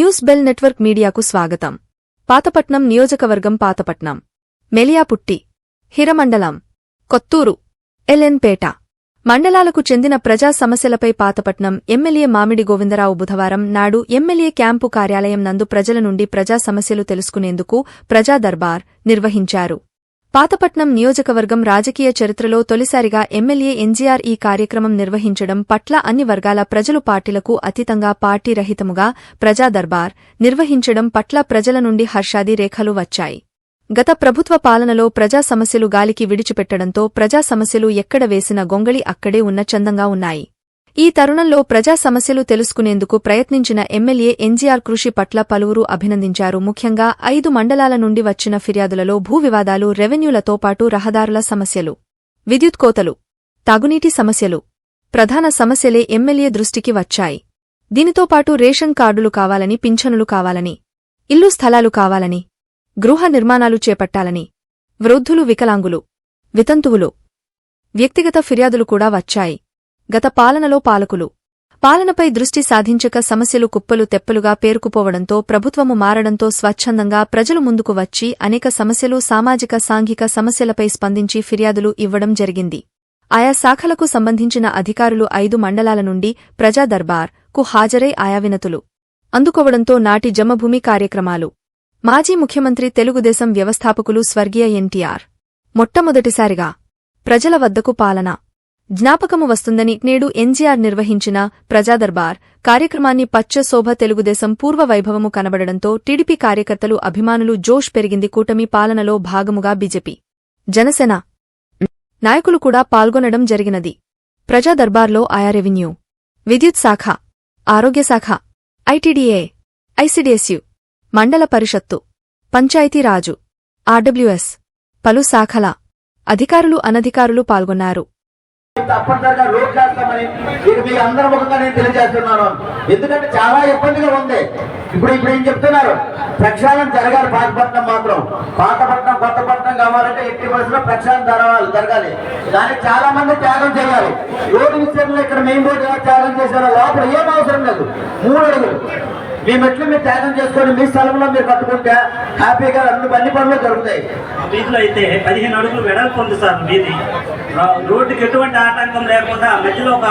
News bell network మీడియాకు స్వాగతం. పాతపట్నం నియోజకవర్గం పాతపట్నం, మెలియాపుట్టి, హిరమండలం, కొత్తూరు, ఎల్ఎన్పేట మండలాలకు చెందిన ప్రజా సమస్యలపై పాతపట్నం ఎమ్మెల్యే మామిడి గోవిందరావు బుధవారం నాడు ఎమ్మెల్యే క్యాంపు కార్యాలయం నందు ప్రజల నుండి ప్రజా సమస్యలు తెలుసుకునేందుకు ప్రజా దర్బార్ నిర్వహించారు. పాతపట్నం నియోజకవర్గం రాజకీయ చరిత్రలో తొలిసారిగా ఎమ్మెల్యే ఎన్జీఆర్ ఈ కార్యక్రమం నిర్వహించడం పట్ల అన్ని వర్గాల ప్రజలు పార్టీలకు అతీతంగా పార్టీ రహితముగా ప్రజా దర్బార్ నిర్వహించడం పట్ల ప్రజల నుండి హర్షాది రేఖలు వచ్చాయి. గత ప్రభుత్వ పాలనలో ప్రజా సమస్యలు గాలికి విడిచిపెట్టడంతో ప్రజా సమస్యలు ఎక్కడ వేసిన గొంగళి అక్కడే ఉన్న చందంగా ఉన్నాయి. ఈ తరుణంలో ప్రజా సమస్యలు తెలుసుకునేందుకు ప్రయత్నించిన ఎమ్మెల్యే ఎన్జీఆర్ కృషి పట్ల పలువురు అభినందించారు. ముఖ్యంగా 5 మండలాల నుండి వచ్చిన ఫిర్యాదులలో భూ వివాదాలు, రెవెన్యూలతో పాటు రహదారుల సమస్యలు, విద్యుత్ కోతలు, తాగునీటి సమస్యలు ప్రధాన సమస్యలే ఎమ్మెల్యే దృష్టికి వచ్చాయి. దీనితో పాటు రేషన్ కార్డులు కావాలని, పింఛనులు కావాలని, ఇల్లు స్థలాలు కావాలని, గృహ నిర్మాణాలు చేపట్టాలని, వృద్ధులు, వికలాంగులు, వితంతువులు వ్యక్తిగత ఫిర్యాదులు కూడా వచ్చాయి. గత పాలనలో పాలనపై దృష్టి సాధించక సమస్యలు కుప్పలు తెప్పలుగా పేరుకుపోవడంతో ప్రభుత్వము మారడంతో స్వచ్ఛందంగా ప్రజలు ముందుకు వచ్చి అనేక సమస్యలు, సామాజిక సాంఘిక సమస్యలపై స్పందించి ఫిర్యాదులు ఇవ్వడం జరిగింది. ఆయా శాఖలకు సంబంధించిన అధికారులు 5 మండలాల నుండి ప్రజా దర్బార్ కు హాజరై ఆయా వినతులు అందుకోవడంతో నాటి జన్మభూమి కార్యక్రమాలు, మాజీ ముఖ్యమంత్రి, తెలుగుదేశం వ్యవస్థాపకులు స్వర్గీయ ఎన్టీఆర్ మొట్టమొదటిసారిగా ప్రజల వద్దకు పాలన జ్ఞాపకము వస్తుందని నేడు ఎన్జీఆర్ నిర్వహించిన ప్రజాదర్బార్ కార్యక్రమాన్ని పచ్చ శోభ, తెలుగుదేశం పూర్వ వైభవము కనబడడంతో టీడీపీ కార్యకర్తలు, అభిమానులు జోష్ పెరిగింది. కూటమి పాలనలో భాగముగా బీజేపీ, జనసేన నాయకులు కూడా పాల్గొనడం జరిగినది. ప్రజాదర్బార్లో ఆయా రెవెన్యూ, విద్యుత్ శాఖ, ఆరోగ్య శాఖ, ఐటీడీఏ, ఐసీడీఎస్యు, మండల పరిషత్తు, పంచాయతీరాజు, ఆర్డబ్ల్యూఎస్ పలు శాఖల అధికారులు, అనధికారులు పాల్గొన్నారు. తప్పనిసరిగా రోడ్ చేస్తామని మీ అందరి ముఖంగా నేను తెలియజేస్తున్నాను. ఎందుకంటే చాలా ఇబ్బందిగా ఉంది. ఇప్పుడు ఏం చెప్తున్నారు, ప్రక్షాళన జరగాలి. పాతపట్నం కొత్తపట్నం కావాలంటే ఎట్టి బస్సులో ప్రక్షాళన జరగాలి. దానికి చాలా మంది త్యాగం చేయాలి. రోడ్డు విషయంలో ఇక్కడ మెయిన్ రోడ్డు ఎలా త్యాగం చేశారో లోపల ఏం అవసరం లేదు. 3 అడుగులు మీ మెట్లు మీరు త్యాగం చేసుకొని మీ స్థలంలో మీరు కట్టుకుంటే హ్యాపీగా అన్ని పనులు జరుగుతాయి. వీధిలో అయితే 15 అడుగులు వెడల్పు ఉంది సార్. వీధి రోడ్డుకి ఎటువంటి ఆటంకం లేకుండా మధ్యలో ఒక